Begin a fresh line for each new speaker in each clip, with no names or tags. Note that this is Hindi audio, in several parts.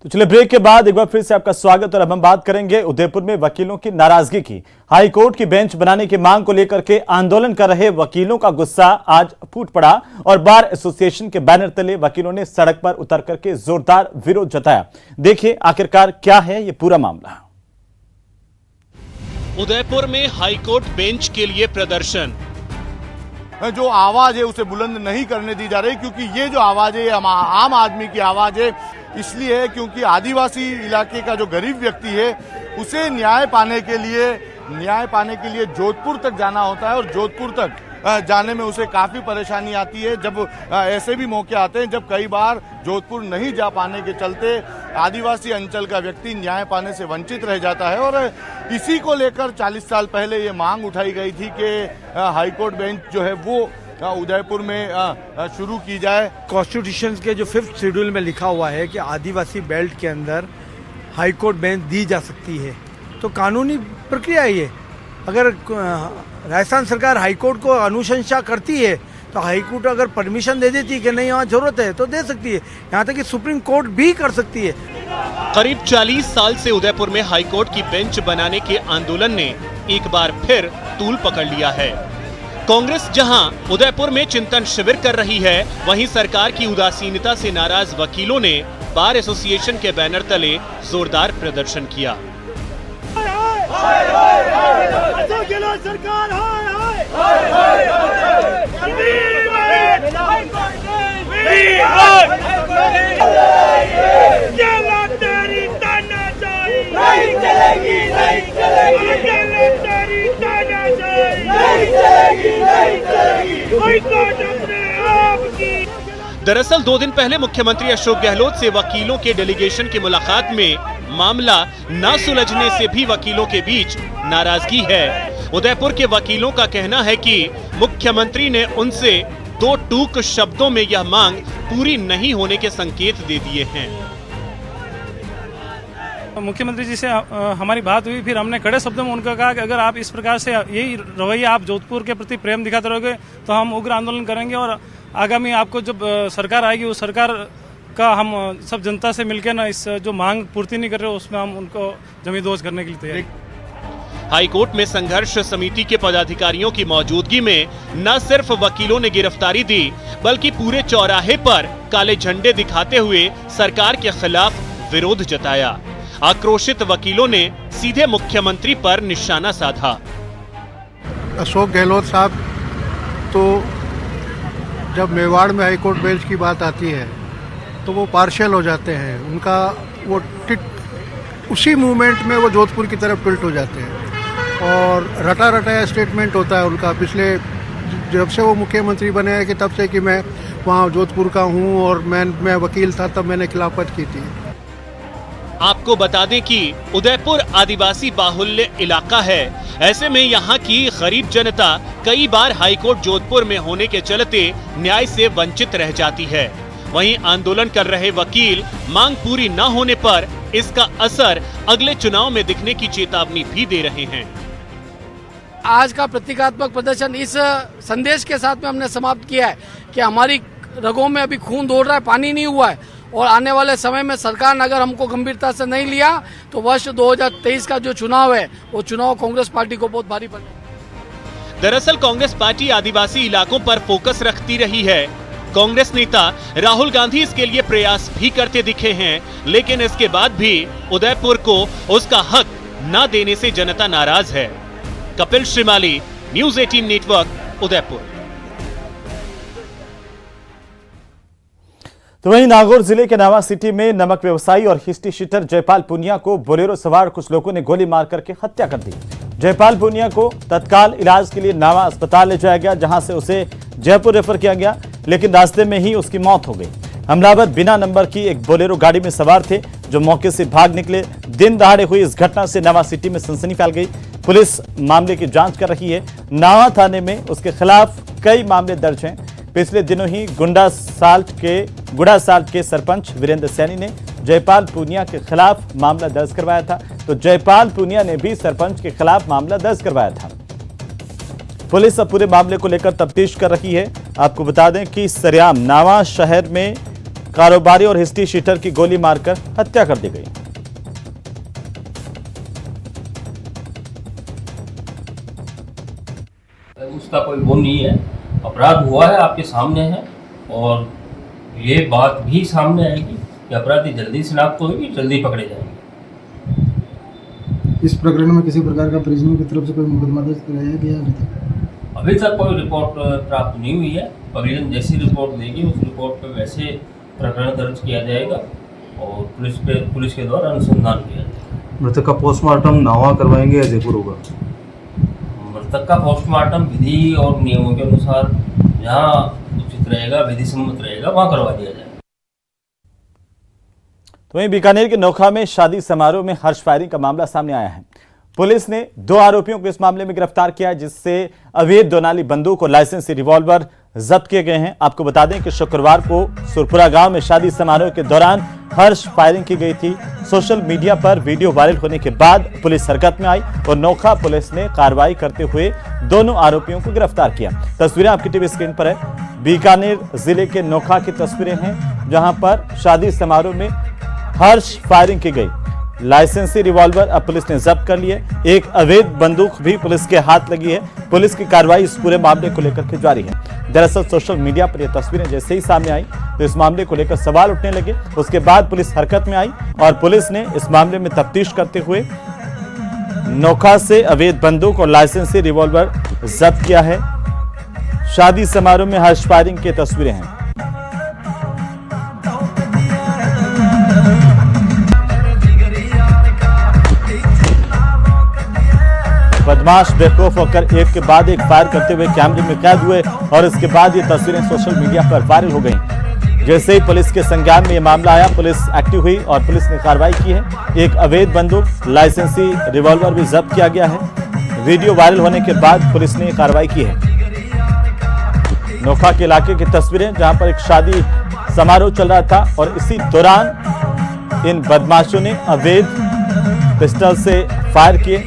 तो चलिए ब्रेक के बाद एक बार फिर से आपका स्वागत। और अब हम बात करेंगे उदयपुर में वकीलों की नाराजगी की। हाईकोर्ट की बेंच बनाने की मांग को लेकर के आंदोलन कर रहे वकीलों का गुस्सा आज फूट पड़ा और बार एसोसिएशन के बैनर तले वकीलों ने सड़क पर उतर करके जोरदार विरोध जताया। देखिए आखिरकार क्या है ये पूरा मामला।
उदयपुर में हाईकोर्ट बेंच के लिए प्रदर्शन।
जो आवाज है उसे बुलंद नहीं करने दी जा रही, क्योंकि ये जो आवाज है आम आदमी की आवाज है। इसलिए है क्योंकि आदिवासी इलाके का जो गरीब व्यक्ति है उसे न्याय पाने के लिए जोधपुर तक जाना होता है और जोधपुर तक जाने में उसे काफी परेशानी आती है। जब ऐसे भी मौके आते हैं जब कई बार जोधपुर नहीं जा पाने के चलते आदिवासी अंचल का व्यक्ति न्याय पाने से वंचित रह जाता है। और इसी को लेकर 40 साल पहले ये मांग उठाई गई थी कि हाईकोर्ट बेंच जो है वो उदयपुर में शुरू की जाए।
कॉन्स्टिट्यूशन के जो 5th शेड्यूल में लिखा हुआ है कि आदिवासी बेल्ट के अंदर हाईकोर्ट बेंच दी जा सकती है, तो कानूनी प्रक्रिया है ये। अगर राजस्थान सरकार हाईकोर्ट को अनुशंसा करती है तो हाईकोर्ट अगर परमिशन दे देती है कि नहीं वहाँ जरूरत है तो दे सकती है, यहाँ तक कि सुप्रीम कोर्ट भी कर सकती है।
करीब 40 साल से उदयपुर में हाईकोर्ट की बेंच बनाने के आंदोलन ने एक बार फिर तूल पकड़ लिया है। कांग्रेस जहां उदयपुर में चिंतन शिविर कर रही है, वहीं सरकार की उदासीनता से नाराज वकीलों ने बार एसोसिएशन के बैनर तले जोरदार प्रदर्शन किया। दरअसल 2 दिन पहले मुख्यमंत्री अशोक गहलोत से वकीलों के डेलीगेशन की मुलाकात में मामला न सुलझने से भी वकीलों के बीच नाराजगी है। उदयपुर के वकीलों का कहना है कि मुख्यमंत्री ने उनसे 2 टूक शब्दों में यह मांग पूरी नहीं होने के संकेत दे दिए हैं।
मुख्यमंत्री जी से हमारी बात हुई, फिर हमने कड़े शब्दों में उनका कहा कि अगर आप इस प्रकार से यही रवैया आप जोधपुर के प्रति प्रेम दिखाते रहोगे तो हम उग्र आंदोलन करेंगे और आगामी आपको जब सरकार आएगी उस सरकार का हम सब जनता से मिलकर ना इस जो मांग पूर्ति नहीं कर रहे उसमें हम उनको जमींदोज करने के लिए तैयार।
हाईकोर्ट में संघर्ष समिति के पदाधिकारियों की मौजूदगी में न सिर्फ वकीलों ने गिरफ्तारी दी बल्कि पूरे चौराहे पर काले झंडे दिखाते हुए सरकार के खिलाफ विरोध जताया। आक्रोशित वकीलों ने सीधे मुख्यमंत्री पर निशाना साधा।
अशोक गहलोत साहब तो जब मेवाड़ में हाईकोर्ट बेंच की बात आती है तो वो पार्शियल हो जाते हैं, उनका वो उसी मूवमेंट में वो जोधपुर की तरफ टिल्ट हो जाते हैं और रटा रटाया स्टेटमेंट होता है उनका। पिछले जब से वो मुख्यमंत्री बने हैं कि तब से कि मैं वहाँ जोधपुर का हूँ और मैं वकील था तब मैंने खिलाफत की थी।
आपको बता दें कि उदयपुर आदिवासी बाहुल्य इलाका है, ऐसे में यहाँ की गरीब जनता कई बार हाईकोर्ट जोधपुर में होने के चलते न्याय से वंचित रह जाती है। वहीं आंदोलन कर रहे वकील मांग पूरी न होने पर इसका असर अगले चुनाव में दिखने की चेतावनी भी दे रहे हैं।
आज का प्रतीकात्मक प्रदर्शन इस संदेश के साथ में हमने समाप्त किया है कि हमारी रगों में अभी खून दौड़ रहा है, पानी नहीं हुआ है और आने वाले समय में सरकार ने अगर हमको गंभीरता से नहीं लिया तो वर्ष 2023 का जो चुनाव है वो चुनाव कांग्रेस पार्टी को बहुत भारी पड़ेगा।
दरअसल कांग्रेस पार्टी आदिवासी इलाकों पर फोकस रखती रही है। कांग्रेस नेता राहुल गांधी इसके लिए प्रयास भी करते दिखे हैं, लेकिन इसके बाद भी उदयपुर को उसका हक न देने से जनता नाराज है। Kapil Shrimali, news 18 network, Udaipur.
तो वहीं नागौर जिले के नावा सिटी में नमक व्यवसायी और हिस्ट्री शीटर जयपाल पुनिया को बोलेरो सवार कुछ लोगों ने गोली मार करके हत्या कर दी। जयपाल पुनिया को तत्काल इलाज के लिए नावा अस्पताल ले जाया गया, जहां से उसे जयपुर रेफर किया गया, लेकिन रास्ते में ही उसकी मौत हो गई। हमलावर बिना नंबर की एक बोलेरो गाड़ी में सवार थे जो मौके से भाग निकले। दिन दहाड़े हुई इस घटना से नावा सिटी में सनसनी फैल गई। पुलिस मामले की जांच कर रही है। नावा थाने में उसके खिलाफ कई मामले दर्ज हैं। पिछले दिनों ही गुड़ा साल्ट के सरपंच वीरेंद्र सैनी ने जयपाल पुनिया के खिलाफ मामला दर्ज करवाया था, तो जयपाल पुनिया ने भी सरपंच के खिलाफ मामला दर्ज करवाया था। पुलिस अब पूरे मामले को लेकर तफ्तीश कर रही है। आपको बता दें कि सरेआम नावा शहर में कारोबारी और हिस्ट्री शीटर की गोली मारकर हत्या कर दी गई।
उसका कोई वो नहीं है, अपराध हुआ है आपके सामने है और ये बात भी सामने आएगी कि अपराधी जल्दी शिनाख्त होगी, जल्दी पकड़े जाएंगे।
इस प्रकरण में किसी प्रकार का परिजनों की तरफ से कोई मुकदमा दर्ज कराया गया
अभी तक कोई रिपोर्ट प्राप्त नहीं हुई है। परिजन जैसी रिपोर्ट देगी उस रिपोर्ट पे वैसे प्रकरण दर्ज किया जाएगा और पुलिस के द्वारा अनुसंधान किया जाएगा।
मृतक का पोस्टमार्टम नावा करवाएंगे या जयपुर होगा?
मृतक का पोस्टमार्टम विधि और नियमों के अनुसार जहाँ उचित रहेगा, विधि सम्मत रहेगा, वहाँ करवा दिया जाएगा।
तो वहीं बीकानेर के नोखा में शादी समारोह में हर्ष फायरिंग का मामला सामने आया है। पुलिस ने 2 आरोपियों को इस मामले में गिरफ्तार किया, जिससे अवैध दोनाली बंदूक और लाइसेंसी रिवॉल्वर जब्त किए गए हैं। आपको बता दें कि शुक्रवार को सुरपुरा गांव में शादी समारोह के दौरान हर्ष फायरिंग की गई थी। सोशल मीडिया पर वीडियो वायरल होने के बाद पुलिस हरकत में आई और नोखा पुलिस ने कार्रवाई करते हुए दोनों आरोपियों को गिरफ्तार किया। तस्वीरें आपकी टीवी स्क्रीन पर है। बीकानेर जिले के नोखा की तस्वीरें हैं, जहां पर शादी समारोह में हर्ष फायरिंग की गई। लाइसेंसी रिवॉल्वर अब पुलिस ने जब्त कर लिए। एक अवैध बंदूक भी पुलिस के हाथ लगी है। पुलिस की कार्रवाई इस पूरे मामले को लेकर के जारी है। दरअसल सोशल मीडिया पर यह तस्वीरें जैसे ही सामने आई तो इस मामले को लेकर सवाल उठने लगे। उसके बाद पुलिस हरकत में आई और पुलिस ने इस मामले में तफ्तीश करते हुए नोखा से अवैध बंदूक और लाइसेंसी रिवॉल्वर जब्त किया है। शादी समारोह में हर्ष फायरिंग की तस्वीरें हैं। बदमाश बेखौफ होकर एक के बाद एक फायर करते हुए कैमरे में कैद हुए और इसके बाद ये तस्वीरें सोशल मीडिया पर वायरल हो गईं। जैसे ही पुलिस के संज्ञान में ये मामला आया, पुलिस एक्टिव हुई और पुलिस ने कार्रवाई की है। एक अवैध बंदूक, लाइसेंसी रिवॉल्वर भी जब्त किया गया है। वीडियो वायरल होने के बाद पुलिस ने कार्रवाई की है। नोखा के इलाके की तस्वीरें, जहां पर एक शादी समारोह चल रहा था और इसी दौरान इन बदमाशों ने अवैध पिस्टल से फायर किए।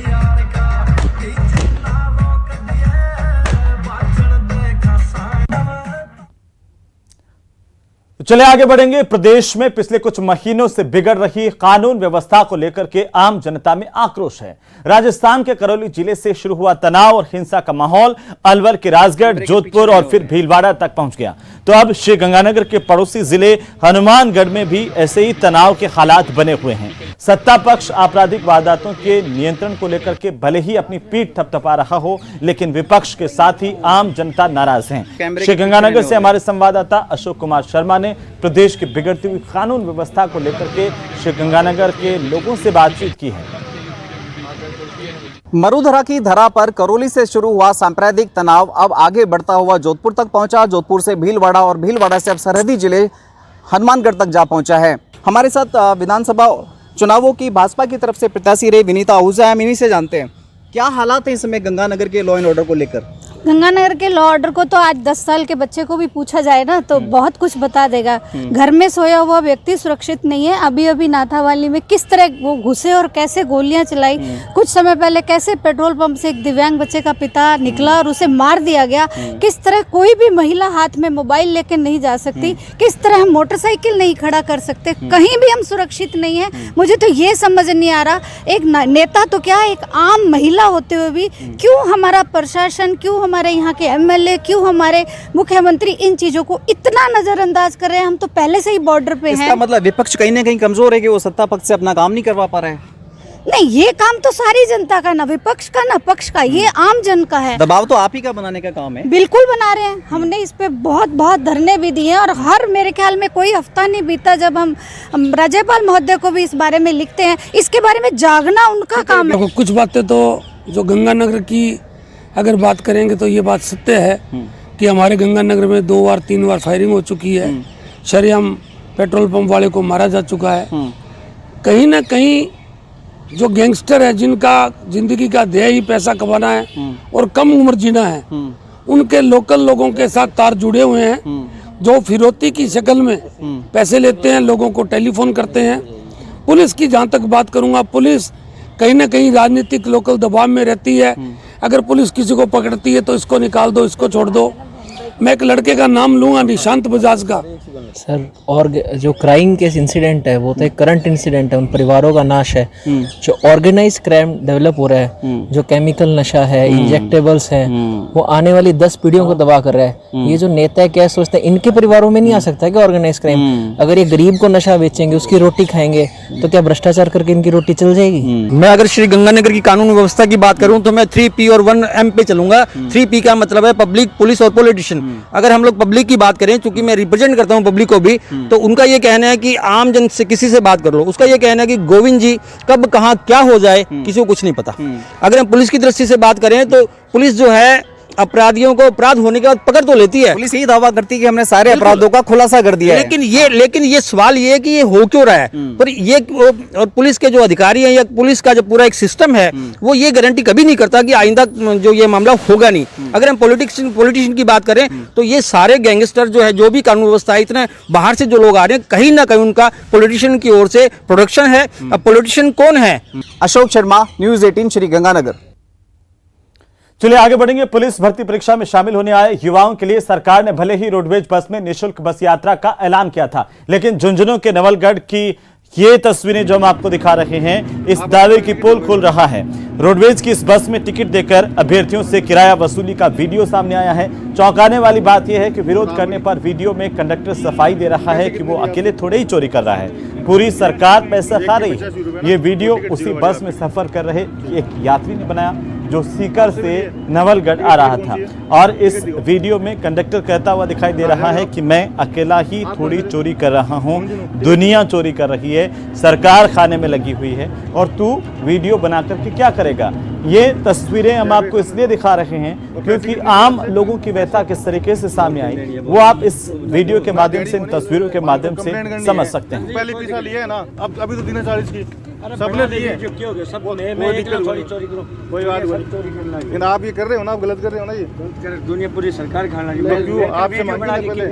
चले आगे बढ़ेंगे। प्रदेश में पिछले कुछ महीनों से बिगड़ रही कानून व्यवस्था को लेकर के आम जनता में आक्रोश है। राजस्थान के करौली जिले से शुरू हुआ तनाव और हिंसा का माहौल अलवर के राजगढ़, जोधपुर और फिर भीलवाड़ा तक पहुंच गया। तो अब श्रीगंगानगर के पड़ोसी जिले हनुमानगढ़ में भी ऐसे ही तनाव के हालात बने हुए हैं। सत्ता पक्ष आपराधिक वारदातों के नियंत्रण को लेकर के भले ही अपनी पीठ थपथपा रहा हो, लेकिन विपक्ष के साथ ही आम जनता नाराज है। श्रीगंगानगर से हमारे संवाददाता अशोक कुमार शर्मा ने प्रदेश की बिगड़ती हुई कानून व्यवस्था को लेकर के श्रीगंगानगर के लोगों से बातचीत की है।
मरुधरा की धरा पर करौली से शुरू हुआ सांप्रदायिक तनाव अब आगे बढ़ता हुआ जोधपुर तक पहुंचा। जोधपुर से भीलवाड़ा और भीलवाड़ा से अब सरहदी जिले हनुमानगढ़ तक जा पहुंचा है। हमारे साथ विधानसभा चुनावों की भाजपा की तरफ से प्रत्याशी रही विनीता आहूजा है। इन्हीं से जानते हैं क्या हालात है इस समय गंगानगर के लॉ एंड ऑर्डर को लेकर।
गंगानगर के लॉ ऑर्डर को तो आज 10 साल के बच्चे को भी पूछा जाए ना तो बहुत कुछ बता देगा। घर में सोया हुआ व्यक्ति सुरक्षित नहीं है। अभी अभी नाथावाली में किस तरह वो घुसे और कैसे गोलियां चलाई, कुछ समय पहले कैसे पेट्रोल पंप से एक दिव्यांग बच्चे का पिता निकला और उसे मार दिया गया। किस तरह कोई भी महिला हाथ में मोबाइल लेकर नहीं जा सकती, किस तरह हम मोटरसाइकिल नहीं खड़ा कर सकते, कहीं भी हम सुरक्षित नहीं है। मुझे तो ये समझ नहीं आ रहा, एक नेता तो क्या एक आम महिला होते हुए भी क्यों हमारा प्रशासन, क्यों हमारे यहाँ के एमएलए, क्यों हमारे मुख्यमंत्री इन चीजों को इतना नजरअंदाज कर रहे हैं। हम तो पहले से ही बॉर्डर पे हैं।
इसका मतलब विपक्ष कहीं ना कहीं कमजोर है कि वो सत्ता पक्ष से अपना काम नहीं करवा पा रहे हैं।
नहीं, ये काम तो सारी जनता का, ना विपक्ष का ना पक्ष का, ये आम जन का है।
दबाव तो आप ही का बनाने का काम है।
बिल्कुल बना रहे हैं। हमने इस पे बहुत धरने भी दिए और हर मेरे ख्याल में कोई हफ्ता नहीं बीता जब हम राज्यपाल महोदय को भी इस बारे में लिखते हैं। इसके बारे में जागना उनका काम है।
कुछ बातें तो जो गंगानगर की अगर बात करेंगे तो ये बात सत्य है कि हमारे गंगानगर में 2 बार 3 बार फायरिंग हो चुकी है। शरेआम पेट्रोल पंप वाले को मारा जा चुका है। कहीं ना कहीं जो गैंगस्टर है जिनका जिंदगी का ध्येय ही पैसा कमाना है और कम उम्र जीना है, उनके लोकल लोगों के साथ तार जुड़े हुए हैं जो फिरौती की शक्ल में पैसे लेते हैं, लोगों को टेलीफोन करते हैं। पुलिस की जहाँ तक बात करूँगा, पुलिस कहीं ना कहीं राजनीतिक लोकल दबाव में रहती है। अगर पुलिस किसी को पकड़ती है तो इसको निकाल दो, इसको छोड़ दो। मैं एक लड़के का नाम लूंगा नहीं, शांत बजाज का।
सर, और जो क्राइम केस इंसिडेंट है वो तो एक करंट इंसिडेंट है, उन परिवारों का नाश है। जो ऑर्गेनाइज क्राइम डेवलप हो रहा है, जो केमिकल नशा है, इंजेक्टेबल्स है, वो आने वाली 10 पीढ़ियों को तबाह कर रहा है। ये जो नेता है क्या सोचते हैं इनके परिवारों में नहीं आ सकता क्या ऑर्गेनाइज क्राइम? अगर ये गरीब को नशा बेचेंगे, उसकी रोटी खाएंगे, तो क्या भ्रष्टाचार करके इनकी रोटी चल जाएगी?
मैं अगर श्री गंगानगर की कानून व्यवस्था की बात करूं तो मैं 3P और 1M पे चलूंगा। 3P का मतलब है पब्लिक, पुलिस और पॉलिटिशियन। अगर हम लोग पब्लिक की बात करें, चूंकि मैं रिप्रेजेंट करता हूं पब्लिक को भी, तो उनका ये कहना है कि आम जन से किसी से बात कर लो, उसका ये कहना है कि गोविंद जी कब कहां क्या हो जाए किसी को कुछ नहीं पता। अगर हम पुलिस की दृष्टि से बात करें तो पुलिस जो है अपराधियों को अपराध होने के बाद पकड़ तो लेती है। पुलिस यही दावा करती है कि हमने सारे अपराधों का खुलासा कर दिया है।
लेकिन ये सवाल ये है कि ये हो क्यों रहा है? पर ये और पुलिस के जो अधिकारी हैं या पुलिस का जो पूरा एक सिस्टम है वो ये गारंटी कभी नहीं करता कि आइंदा जो ये मामला होगा नहीं। अगर हम पॉलिटिशियन की बात करें तो ये सारे गैंगस्टर जो है, जो भी कानून व्यवस्था है, इतने बाहर से जो लोग आ रहे हैं, कहीं ना कहीं उनका पॉलिटिशियन की ओर से प्रोडक्शन है। अब पॉलिटिशियन कौन है?
अशोक शर्मा, न्यूज़ 18 श्री गंगानगर।
चलिए आगे बढ़ेंगे। पुलिस भर्ती परीक्षा में शामिल होने आए युवाओं के लिए सरकार ने भले ही रोडवेज बस में निःशुल्क बस यात्रा का ऐलान किया था, लेकिन झुंझुनू के नवलगढ़ की ये तस्वीरें जो हम आपको दिखा रहे हैं, इस दावे की पोल खोल रहा है। रोडवेज की इस बस में टिकट देकर अभ्यर्थियों से किराया वसूली का वीडियो सामने आया है। चौंकाने वाली बात यह है कि विरोध करने पर वीडियो में कंडक्टर सफाई दे रहा है कि वो अकेले थोड़े ही चोरी कर रहा है, पूरी सरकार पैसा खा रही है। ये वीडियो उसी बस में सफर कर रहे एक यात्री ने बनाया जो सीकर से नवलगढ़ आ रहा था, और इस वीडियो में कंडक्टर कहता हुआ दिखाई दे रहा है कि मैं अकेला ही थोड़ी चोरी कर रहा हूं, दुनिया चोरी कर रही है, सरकार खाने में लगी हुई है, और तू वीडियो बना करके क्या करेगा। ये तस्वीरें हम आपको इसलिए दिखा रहे हैं क्योंकि आम लोगों की व्यथा किस तरीके से सामने आई वो आप इस वीडियो के माध्यम से, इन तस्वीरों के माध्यम से समझ सकते हैं।
पहले पैसा लिए है ना, अब अभी तो 340 की सबने लिए, कोई बात नहीं। लेकिन आप ये कर रहे हो ना, आप गलत कर रहे हो ना, ये
दुनिया पूरी सरकार खाना
क्यों आपसे मांगे पहले?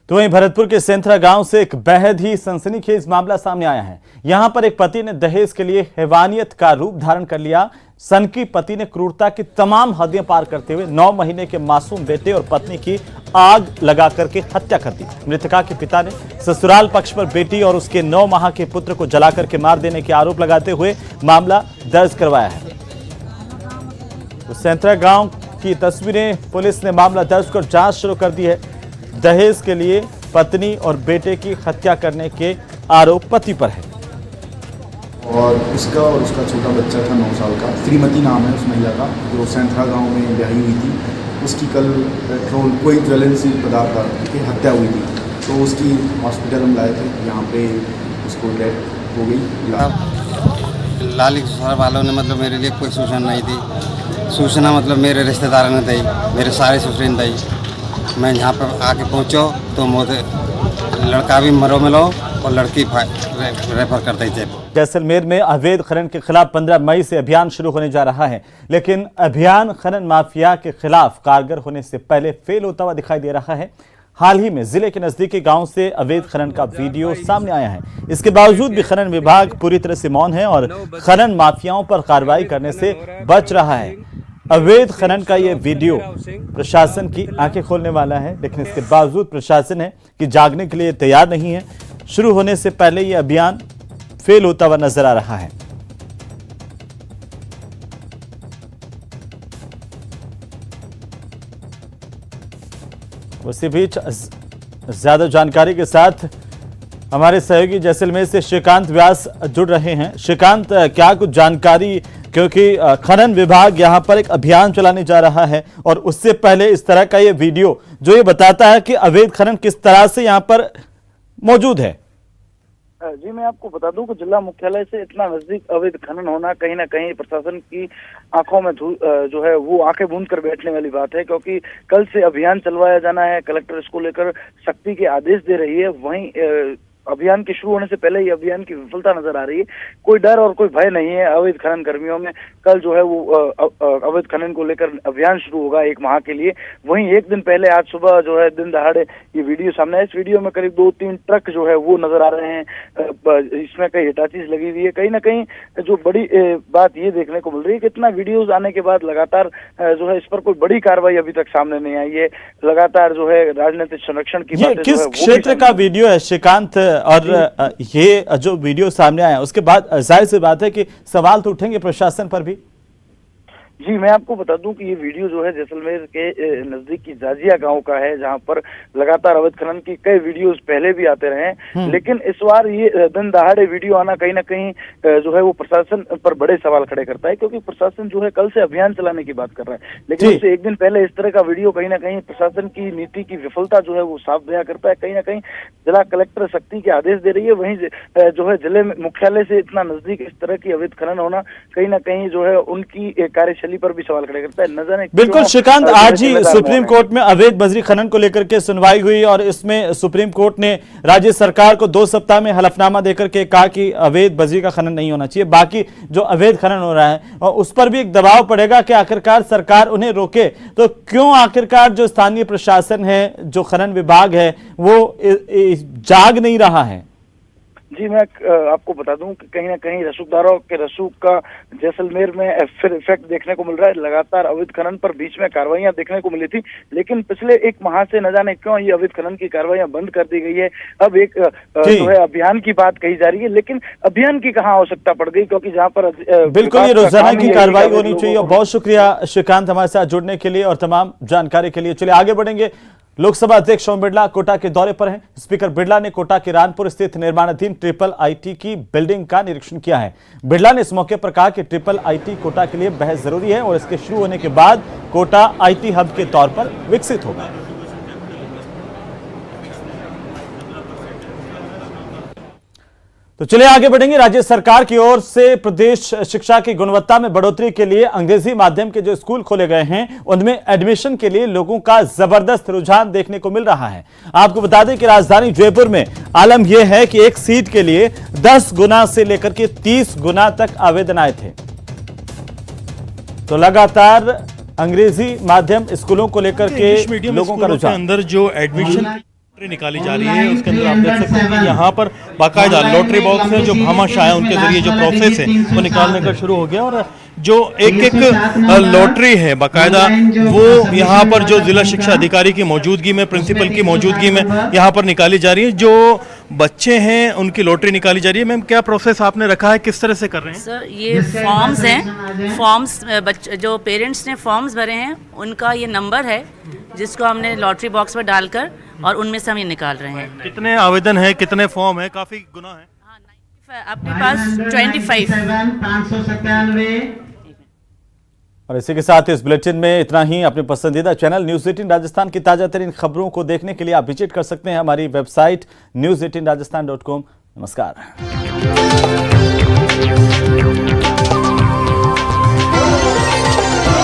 तो वहीं भरतपुर के सेंथरा गांव से एक बेहद ही सनसनीखेज मामला सामने आया है। यहां पर एक पति ने दहेज के लिए हैवानियत का रूप धारण कर लिया। सनकी पति ने क्रूरता की तमाम हदें पार करते हुए 9 महीने के मासूम बेटे और पत्नी की आग लगा करके हत्या कर दी। मृतका के पिता ने ससुराल पक्ष पर बेटी और उसके 9 माह के पुत्र को जला करके मार देने के आरोप लगाते हुए मामला दर्ज करवाया है। तो सेंथरा गांव की तस्वीरें, पुलिस ने मामला दर्ज कर जांच शुरू कर दी है। दहेज के लिए पत्नी और बेटे की हत्या करने के आरोप पति पर है।
और इसका और उसका छोटा बच्चा था 9 साल का, श्रीमती नाम है उस महिला का, जो सेंथरा गांव में ब्याही हुई थी। उसकी कल पेट्रोल कोई ज्वलनशील पदार्थ डाल के हत्या हुई थी, तो उसकी हॉस्पिटल हम लाए थे, यहाँ पे उसको डेथ हो गई।
लाली ससुराल वालों ने मतलब मेरे लिए कोई सूचना नहीं दी। सूचना मतलब मेरे रिश्तेदारों ने दी, मेरे सारे ससुर ने दी। मैं यहाँ पर आके पहुँचो तो मुझे लड़का भी मरो मिलो और लड़की रेफर कर दी थे।
जैसलमेर में अवैध खनन के खिलाफ 15 मई से अभियान शुरू होने जा रहा है, लेकिन अभियान खनन माफिया के खिलाफ कारगर होने से पहले फेल होता हुआ दिखाई दे रहा है। हाल ही में जिले के नजदीकी गांव से अवैध खनन का वीडियो सामने आया है। इसके बावजूद भी खनन विभाग पूरी तरह से मौन है और खनन माफियाओं पर कार्रवाई करने से बच रहा है। अवैध खनन का ये वीडियो प्रशासन की आंखें खोलने वाला है, लेकिन इसके बावजूद प्रशासन है कि जागने के लिए तैयार नहीं है। शुरू होने से पहले ये अभियान फेल होता हुआ नजर आ रहा है। उसी बीच ज्यादा जानकारी के साथ हमारे सहयोगी जैसलमेर से श्रीकांत व्यास जुड़ रहे हैं। श्रीकांत, क्या कुछ जानकारी, क्योंकि खनन विभाग यहां पर एक अभियान चलाने जा रहा है और उससे पहले इस तरह का ये वीडियो जो ये बताता है कि अवैध खनन किस तरह से यहां पर मौजूद है।
जी, मैं आपको बता दूं कि जिला मुख्यालय से इतना नजदीक अवैध खनन होना कहीं ना कहीं प्रशासन की आंखों में जो है वो आंखें बूंद कर बैठने वाली बात है, क्योंकि कल से अभियान चलवाया जाना है। कलेक्टर इसको लेकर सख्ती के आदेश दे रही है। वहीं अभियान के शुरू होने से पहले ही अभियान की विफलता नजर आ रही है। कोई डर और कोई भय नहीं है अवैध खनन कर्मियों में। कल जो है वो अवैध खनन को लेकर अभियान शुरू होगा 1 माह के लिए। वहीं एक दिन पहले आज सुबह जो है दिन दहाड़े ये वीडियो सामने है। इस वीडियो में करीब 2-3 ट्रक जो है वो नजर आ रहे हैं। इसमें कई हिटाचीज लगी हुई है। कहीं ना कहीं जो बड़ी बात ये देखने को मिल रही है कि इतना वीडियोज आने के बाद लगातार जो है इस पर कोई बड़ी कार्रवाई अभी तक सामने नहीं आई है। लगातार जो है राजनीतिक संरक्षण की बातें
किस क्षेत्र का वीडियो है श्रीकांत, और ये जो वीडियो सामने आया उसके बाद जाहिर सी बात है कि सवाल तो उठेंगे प्रशासन पर भी।
जी मैं आपको बता दूं कि ये वीडियो जो है जैसलमेर के नजदीक की जाजिया गांव का है, जहां पर लगातार अवैध खनन की कई वीडियोस पहले भी आते रहे हैं। लेकिन इस बार ये दिन दहाड़े वीडियो आना कहीं ना कहीं जो है वो प्रशासन पर बड़े सवाल खड़े करता है, क्योंकि प्रशासन जो है कल से अभियान चलाने की बात कर रहा है, लेकिन उससे एक दिन पहले इस तरह का वीडियो कहीं ना कहीं प्रशासन की नीति की विफलता जो है वो साफ बयां करता है। कहीं ना कहीं जिला कलेक्टर सख्ती के आदेश दे रही है, वहीं जो है जिले में मुख्यालय से इतना नजदीक इस तरह की अवैध खनन होना कहीं ना कहीं जो है उनकी कार्यशैली पर भी सवाल खड़े करता है। नजर
बिल्कुल श्रीकांत, आज ही सुप्रीम कोर्ट में अवैध बजरी खनन को लेकर के सुनवाई हुई और इसमें सुप्रीम कोर्ट ने राज्य सरकार को 2 सप्ताह में हलफनामा देकर के कहा कि अवैध बजरी का खनन नहीं होना चाहिए। बाकी जो अवैध खनन हो रहा है और उस पर भी एक दबाव पड़ेगा कि आखिरकार सरकार उन्हें रोके। तो क्यों आखिरकार जो स्थानीय प्रशासन है, जो खनन विभाग है, वो जाग नहीं रहा है?
जी मैं आपको बता दूं कि कहीं ना कहीं रसूखदारों के रसूख का जैसलमेर में फिर इफेक्ट देखने को मिल रहा है। लगातार अवैध खनन पर बीच में कार्रवाइयां देखने को मिली थी, लेकिन पिछले 1 माह से न जाने क्यों ये अवैध खनन की कार्रवाइयां बंद कर दी गई है। अब एक जो है अभियान की बात कही जा रही है, लेकिन अभियान की कहाँ आवश्यकता पड़ गई, क्योंकि जहाँ पर
बिल्कुल ये रोजाना की कार्रवाई होनी चाहिए। और बहुत शुक्रिया श्रीकांत हमारे साथ जुड़ने के लिए और तमाम जानकारी के लिए। चलिए आगे बढ़ेंगे। लोकसभा अध्यक्ष ओम बिरला कोटा के दौरे पर हैं। स्पीकर बिरला ने कोटा के रानपुर स्थित निर्माणाधीन IIIT की बिल्डिंग का निरीक्षण किया है। बिरला ने इस मौके पर कहा कि IIIT कोटा के लिए बेहद जरूरी है और इसके शुरू होने के बाद कोटा IT हब के तौर पर विकसित होगा। तो चलिए आगे बढ़ेंगे। राज्य सरकार की ओर से प्रदेश शिक्षा की गुणवत्ता में बढ़ोतरी के लिए अंग्रेजी माध्यम के जो स्कूल खोले गए हैं उनमें एडमिशन के लिए लोगों का जबरदस्त रुझान देखने को मिल रहा है। आपको बता दें कि राजधानी जयपुर में आलम यह है कि एक सीट के लिए 10 गुना से लेकर के 30 गुना तक आवेदन आए थे। तो लगातार अंग्रेजी माध्यम स्कूलों को लेकर के लोगों का रुझान
अंदर जो एडमिशन निकाली जा रही है उसके अंदर आप देख सकते हैं कि यहाँ पर बाकायदा लॉटरी बॉक्स है, जो भामाशाह है उनके जरिए जो प्रोसेस है वो निकालने का शुरू हो गया और जो एक लॉटरी है बाकायदा वो यहाँ पर जो जिला शिक्षा अधिकारी की मौजूदगी में, प्रिंसिपल की मौजूदगी में यहाँ पर निकाली जा रही है। जो बच्चे हैं उनकी लॉटरी निकाली जा रही है। मैम क्या प्रोसेस आपने रखा है, किस तरह से कर रहे हैं?
सर ये फॉर्म्स हैं, फॉर्म्स जो पेरेंट्स ने फॉर्म्स भरे हैं उनका ये नंबर है जिसको हमने लॉटरी बॉक्स में डालकर और उनमें से हम ये निकाल रहे हैं।
कितने आवेदन है, कितने फॉर्म है? काफी गुना है।
अपने पास 25।
और इसी के साथ इस बुलेटिन में इतना ही। अपने पसंदीदा चैनल न्यूज़ 18 राजस्थान की ताजा तरीन खबरों को देखने के लिए आप विजिट कर सकते हैं हमारी वेबसाइट news18rajasthan.com। नमस्कार।